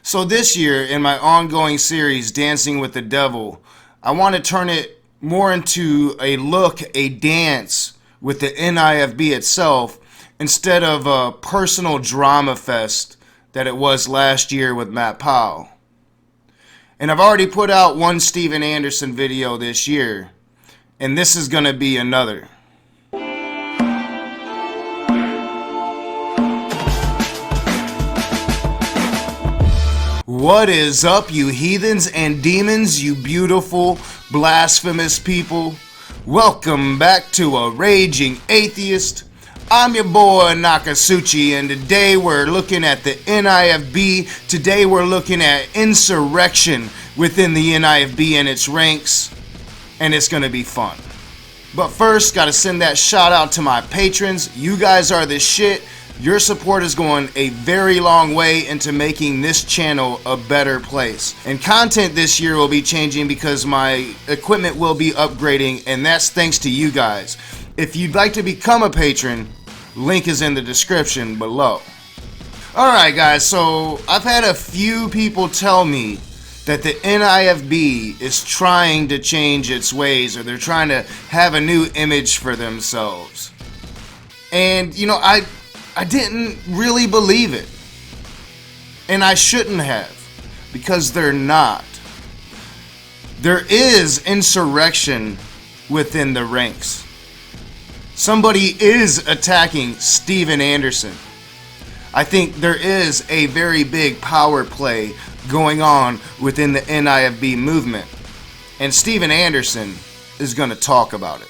So this year, in my ongoing series, Dancing with the Devil, I want to turn it more into a look, a dance with the NIFB itself, instead of a personal drama fest that it was last year with Matt Powell. And I've already put out one Steven Anderson video this year, and this is going to be another. What is up, you heathens and demons, you beautiful, blasphemous people? Welcome back to A Raging Atheist. I'm your boy Nakasuchi, and today we're looking at the NIFB. Today we're looking at insurrection within the NIFB and its ranks, and it's going to be fun. But first, got to send that shout out to my patrons. You guys are the shit. Your support is going a very long way into making this channel a better place. And content this year will be changing because my equipment will be upgrading, and that's thanks to you guys. If you'd like to become a patron, link is in the description below. Alright guys, so I've had a few people tell me that the NIFB is trying to change its ways, or they're trying to have a new image for themselves. And you know, I didn't really believe it. And I shouldn't have, because they're not. There is insurrection within the ranks. Somebody is attacking Steven Anderson. I think there is a very big power play going on within the NIFB movement. And Steven Anderson is going to talk about it.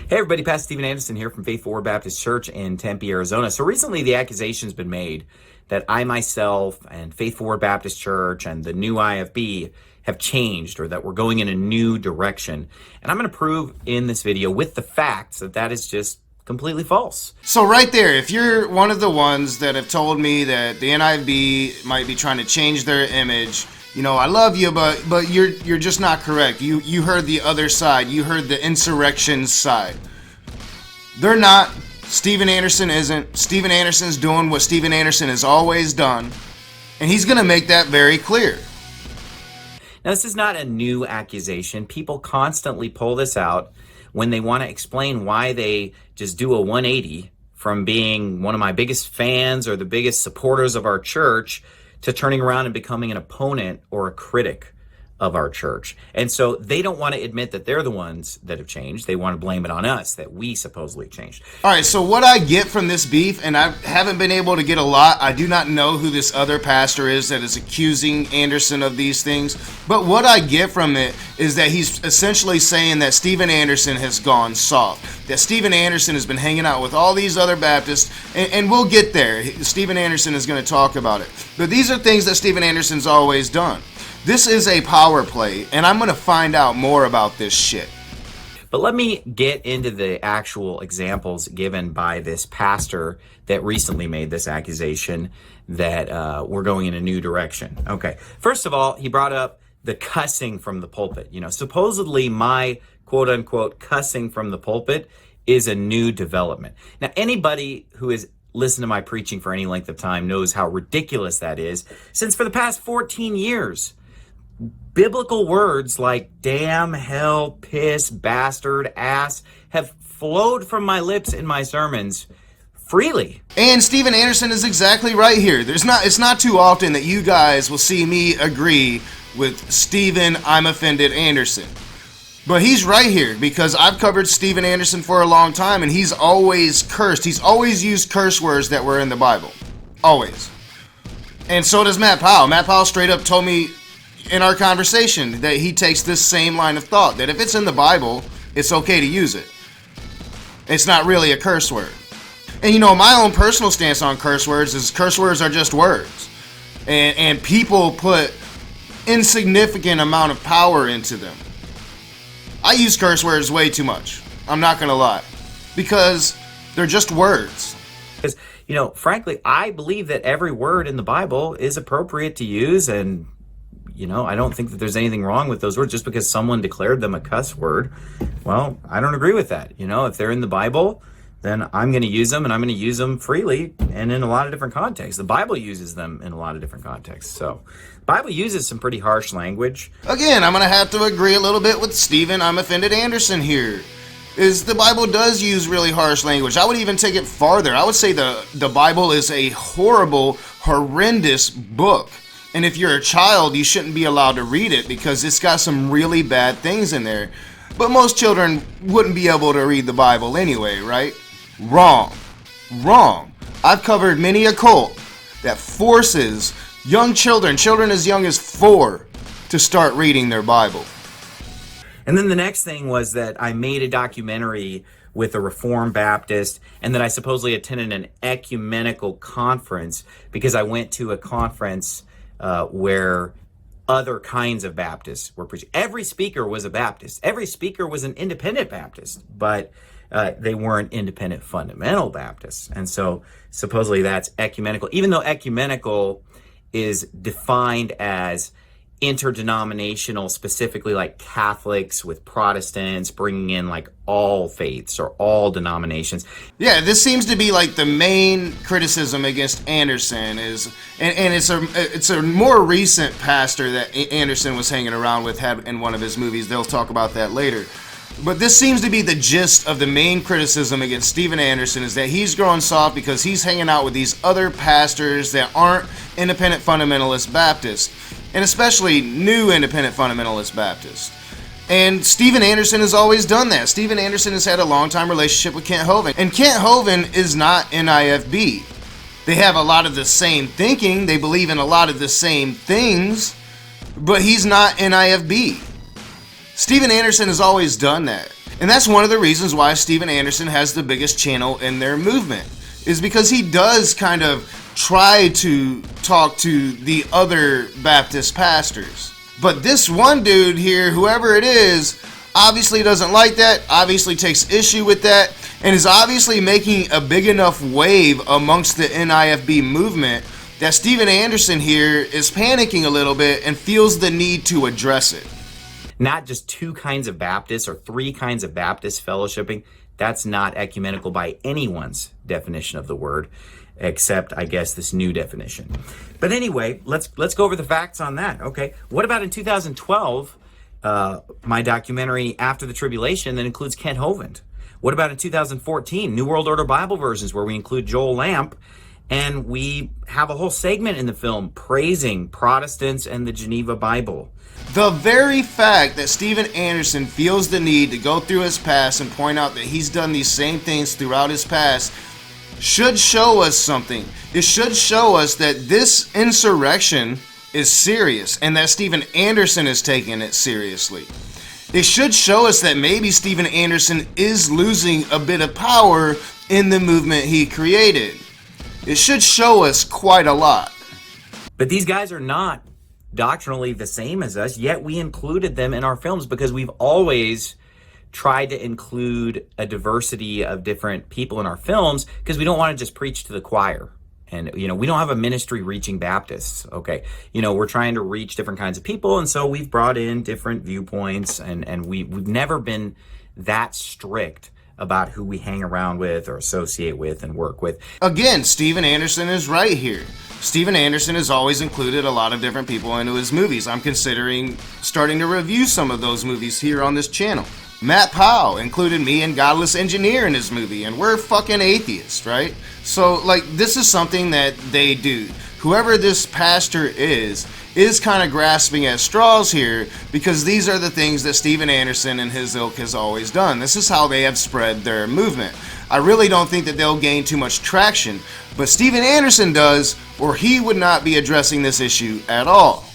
Hey everybody, Pastor Steven Anderson here from Faith Forward Baptist Church in Tempe, Arizona. So recently the accusation's been made that I myself and Faith Forward Baptist Church and the new IFB have changed, or that we're going in a new direction. And I'm going to prove in this video with the facts that that is just completely false. So right there, if you're one of the ones that have told me that the NIFB might be trying to change their image, you know, I love you, but you're just not correct. You heard the other side. You heard the insurrection side. They're not. Steven Anderson isn't. Steven Anderson's doing what Steven Anderson has always done, and he's going to make that very clear. Now, this is not a new accusation. People constantly pull this out when they want to explain why they just do a 180 from being one of my biggest fans or the biggest supporters of our church to turning around and becoming an opponent or a critic of our church. And so they don't want to admit that they're the ones that have changed. They want to blame it on us that we supposedly changed. All right, so what I get from this beef, and I haven't been able to get a lot, I do not know who this other pastor is that is accusing Anderson of these things, but what I get from it is that he's essentially saying that Steven Anderson has gone soft, that Steven Anderson has been hanging out with all these other Baptists, and we'll get there. Steven Anderson is going to talk about it. But these are things that Steven Anderson's always done. This is a power play, and I'm going to find out more about this shit. But let me get into the actual examples given by this pastor that recently made this accusation that we're going in a new direction. Okay, first of all, he brought up the cussing from the pulpit. You know, supposedly my quote-unquote cussing from the pulpit is a new development. Now, anybody who has listened to my preaching for any length of time knows how ridiculous that is, since for the past 14 years, biblical words like damn, hell, piss, bastard, ass have flowed from my lips in my sermons freely. And Steven Anderson is exactly right here. It's not too often that you guys will see me agree with Steven I'm offended Anderson. But he's right here because I've covered Steven Anderson for a long time, and he's always cursed. He's always used curse words that were in the Bible. Always. And so does Matt Powell. Matt Powell straight up told me in our conversation that he takes this same line of thought, that if it's in the Bible, it's okay to use it. It's not really a curse word. And you know, my own personal stance on curse words is curse words are just words. And people put insignificant amount of power into them. I use curse words way too much. I'm not going to lie. Because they're just words. Because, you know, frankly, I believe that every word in the Bible is appropriate to use, and you know, I don't think that there's anything wrong with those words just because someone declared them a cuss word. Well, I don't agree with that. You know, if they're in the Bible, then I'm going to use them, and I'm going to use them freely and in a lot of different contexts. The Bible uses them in a lot of different contexts. So the Bible uses some pretty harsh language. Again, I'm going to have to agree a little bit with Stephen I'm Offended Anderson here. The Bible does use really harsh language. I would even take it farther. I would say the Bible is a horrible, horrendous book. And if you're a child, you shouldn't be allowed to read it because it's got some really bad things in there. But most children wouldn't be able to read the Bible anyway, right? Wrong. I've covered many a cult that forces young children as young as 4, to start reading their Bible. And then the next thing was that I made a documentary with a Reformed Baptist, and that I supposedly attended an ecumenical conference because I went to a conference where other kinds of Baptists were preaching. Every speaker was a Baptist. Every speaker was an independent Baptist, but they weren't independent fundamental Baptists. And so supposedly that's ecumenical, even though ecumenical is defined as interdenominational, specifically like Catholics with Protestants, bringing in like all faiths or all denominations. Yeah, this seems to be like the main criticism against Anderson is, and it's a more recent pastor that Anderson was hanging around with, had in one of his movies. They'll talk about that later. But this seems to be the gist of the main criticism against Stephen Anderson, is that he's growing soft because he's hanging out with these other pastors that aren't independent fundamentalist Baptists, and especially new independent fundamentalist Baptists. And Stephen Anderson has always done that. Stephen Anderson has had a long-time relationship with Kent Hovind, and Kent Hovind is not NIFB. They have a lot of the same thinking, they believe in a lot of the same things, but he's not NIFB. Stephen Anderson has always done that. And that's one of the reasons why Stephen Anderson has the biggest channel in their movement, is because he does kind of try to talk to the other Baptist pastors. But this one dude here, whoever it is, obviously doesn't like that, obviously takes issue with that, and is obviously making a big enough wave amongst the NIFB movement that Stephen Anderson here is panicking a little bit and feels the need to address it. Not just 2 kinds of Baptists or 3 kinds of Baptist fellowshipping. That's not ecumenical by anyone's definition of the word, except, I guess, this new definition. But anyway, let's go over the facts on that. Okay, what about in 2012, my documentary After the Tribulation that includes Kent Hovind? What about in 2014, New World Order Bible versions, where we include Joel Lamp, and we have a whole segment in the film praising Protestants and the Geneva Bible? The very fact that Stephen Anderson feels the need to go through his past and point out that he's done these same things throughout his past should show us something. It should show us that this insurrection is serious and that Stephen Anderson is taking it seriously. It should show us that maybe Stephen Anderson is losing a bit of power in the movement he created. It should show us quite a lot. But these guys are not doctrinally the same as us, yet we included them in our films because we've always tried to include a diversity of different people in our films because we don't want to just preach to the choir. And, we don't have a ministry reaching Baptists, okay? We're trying to reach different kinds of people, and so we've brought in different viewpoints, and we've never been that strict about who we hang around with or associate with and work with. Again, Stephen Anderson is right here. Stephen Anderson has always included a lot of different people into his movies. I'm considering starting to review some of those movies here on this channel. Matt Powell included me and Godless Engineer in his movie, and we're fucking atheists, right? So, this is something that they do. Whoever this pastor is kind of grasping at straws here because these are the things that Stephen Anderson and his ilk has always done. This is how they have spread their movement. I really don't think that they'll gain too much traction, but Stephen Anderson does, or he would not be addressing this issue at all.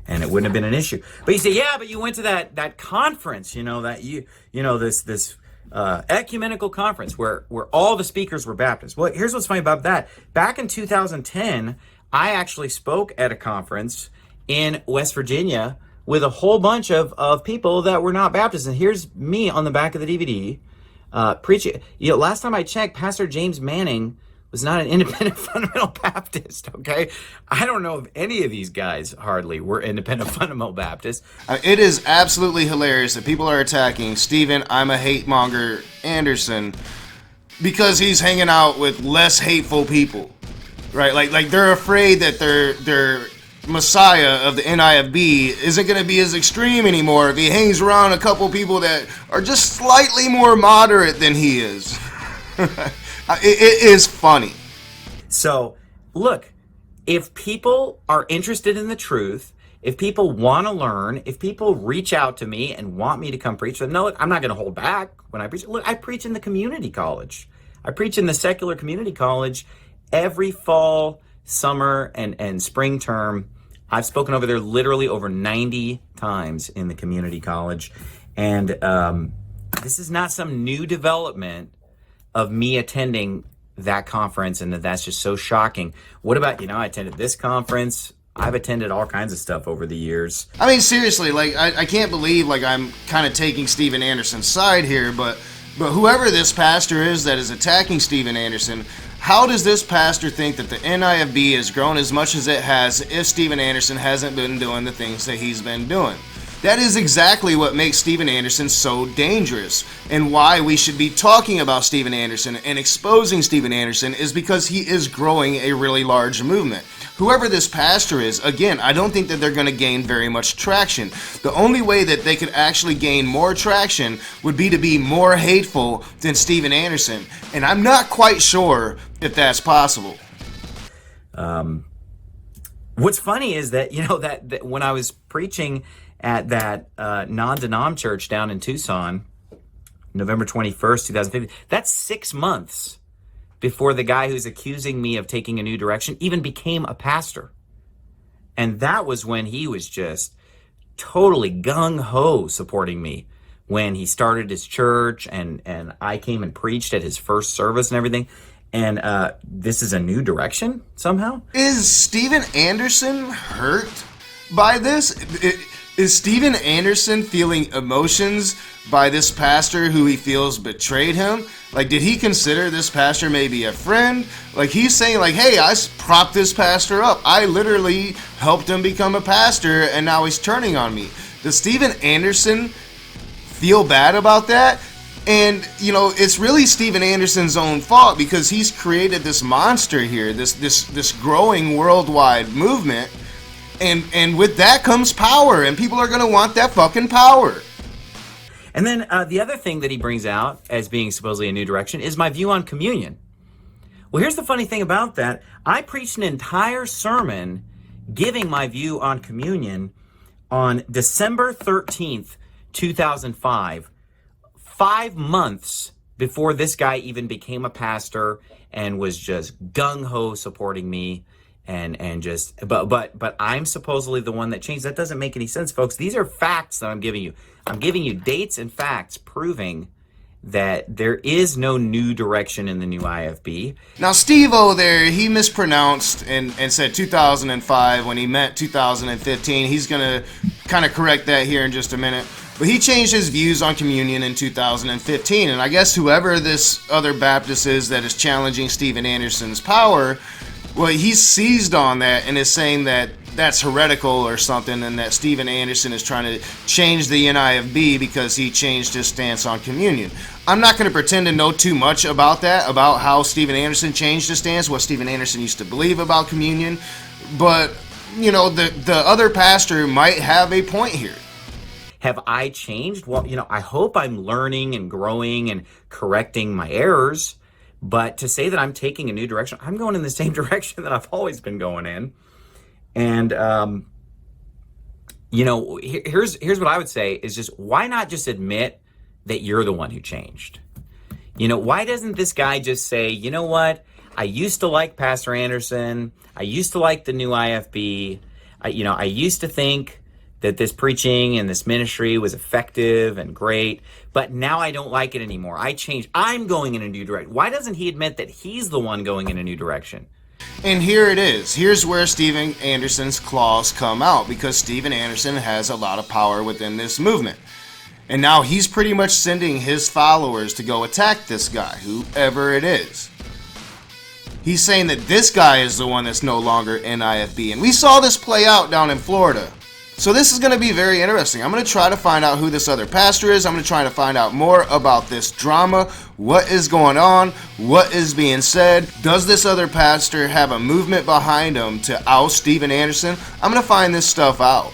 And it wouldn't have been an issue. But you say, yeah, but you went to that conference, this ecumenical conference where all the speakers were Baptists. Well, here's what's funny about that. Back in 2010, I actually spoke at a conference in West Virginia with a whole bunch of people that were not Baptists. And here's me on the back of the DVD preaching. Last time I checked, Pastor James Manning was not an independent fundamental Baptist, okay? I don't know if any of these guys hardly were independent fundamental Baptists. It is absolutely hilarious that people are attacking Stephen, I'm a hate monger, Anderson, because he's hanging out with less hateful people, right? Like they're afraid that their messiah of the NIFB isn't going to be as extreme anymore if he hangs around a couple people that are just slightly more moderate than he is. It is funny. So, look, if people are interested in the truth, if people want to learn, if people reach out to me and want me to come preach, no, look, I'm not going to hold back when I preach. Look, I preach in the community college. I preach in the secular community college every fall, summer, and spring term. I've spoken over there literally over 90 times in the community college. And this is not some new development of me attending that conference, and that's just so shocking. What about, I attended this conference. I've attended all kinds of stuff over the years. I mean, seriously, like, I can't believe, like, I'm kind of taking Steven Anderson's side here, but whoever this pastor is that is attacking Steven Anderson, how does this pastor think that the NIFB has grown as much as it has if Steven Anderson hasn't been doing the things that he's been doing? That is exactly what makes Steven Anderson so dangerous, and why we should be talking about Steven Anderson and exposing Steven Anderson is because he is growing a really large movement. Whoever this pastor is, again, I don't think that they're going to gain very much traction. The only way that they could actually gain more traction would be to be more hateful than Steven Anderson, and I'm not quite sure if that's possible. What's funny is that, that when I was preaching at that non-denom church down in Tucson, November 21st, 2015. That's 6 months before the guy who's accusing me of taking a new direction even became a pastor. And that was when he was just totally gung-ho supporting me when he started his church, and I came and preached at his first service and everything. And this is a new direction somehow? Is Steven Anderson hurt by this? Is Steven Anderson feeling emotions by this pastor who he feels betrayed him? Like, did he consider this pastor maybe a friend? Like, he's saying, like, hey, I propped this pastor up. I literally helped him become a pastor, and now he's turning on me. Does Steven Anderson feel bad about that? And, it's really Steven Anderson's own fault, because he's created this monster here, this growing worldwide movement. And with that comes power, and people are going to want that fucking power. And then the other thing that he brings out as being supposedly a new direction is my view on communion. Well, here's the funny thing about that. I preached an entire sermon giving my view on communion on December 13th, 2005, 5 months before this guy even became a pastor and was just gung-ho supporting me. But I'm supposedly the one that changed. That doesn't make any sense, folks. These are facts that I'm giving you. I'm giving you dates and facts proving that there is no new direction in the new IFB. Now, Steve-O there, he mispronounced and said 2005 when he meant 2015. He's going to kind of correct that here in just a minute. But he changed his views on communion in 2015. And I guess whoever this other Baptist is that is challenging Steven Anderson's power, well, he's seized on that and is saying that that's heretical or something, and that Steven Anderson is trying to change the NIFB because he changed his stance on communion. I'm not going to pretend to know too much about that, about how Steven Anderson changed his stance, what Steven Anderson used to believe about communion, but, the other pastor might have a point here. Have I changed? Well, I hope I'm learning and growing and correcting my errors. But to say that I'm taking a new direction, I'm going in the same direction that I've always been going in. And, here's what I would say is just, why not just admit that you're the one who changed? Why doesn't this guy just say, you know what? I used to like Pastor Anderson. I used to like the new IFB. I used to think that this preaching and this ministry was effective and great, but now I don't like it anymore. I changed. I'm going in a new direction. Why doesn't he admit that he's the one going in a new direction? And here it is. Here's where Steven Anderson's claws come out, because Steven Anderson has a lot of power within this movement. And now he's pretty much sending his followers to go attack this guy, whoever it is. He's saying that this guy is the one that's no longer NIFB. And we saw this play out down in Florida. So this is going to be very interesting. I'm going to try to find out who this other pastor is. I'm going to try to find out more about this drama. What is going on? What is being said? Does this other pastor have a movement behind him to oust Steven Anderson? I'm going to find this stuff out.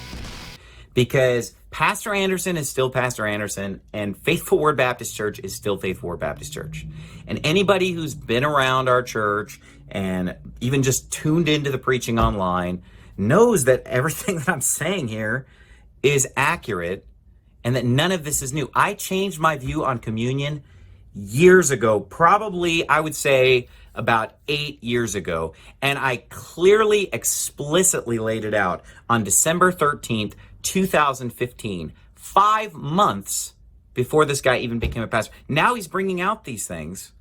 Because Pastor Anderson is still Pastor Anderson, and Faithful Word Baptist Church is still Faithful Word Baptist Church. And anybody who's been around our church and even just tuned into the preaching online knows that everything that I'm saying here is accurate and that none of this is new. I changed my view on communion years ago, probably I would say about 8 years ago, and I clearly, explicitly laid it out on December 13th, 2015, 5 months before this guy even became a pastor. Now he's bringing out these things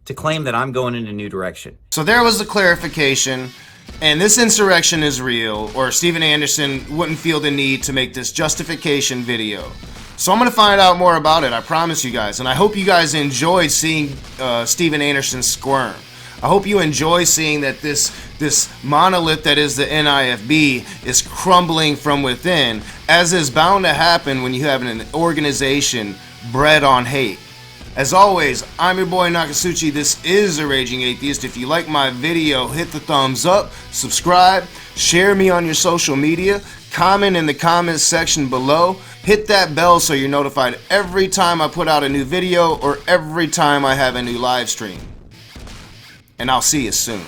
to claim that I'm going in a new direction. So there was the clarification. And this insurrection is real, or Steven Anderson wouldn't feel the need to make this justification video. So I'm going to find out more about it, I promise you guys. And I hope you guys enjoyed seeing Steven Anderson squirm. I hope you enjoy seeing that this monolith that is the NIFB is crumbling from within, as is bound to happen when you have an organization bred on hate. As always, I'm your boy Nakasuchi. This is A Raging Atheist. If you like my video, hit the thumbs up, subscribe, share me on your social media, comment in the comments section below, hit that bell so you're notified every time I put out a new video or every time I have a new live stream. And I'll see you soon.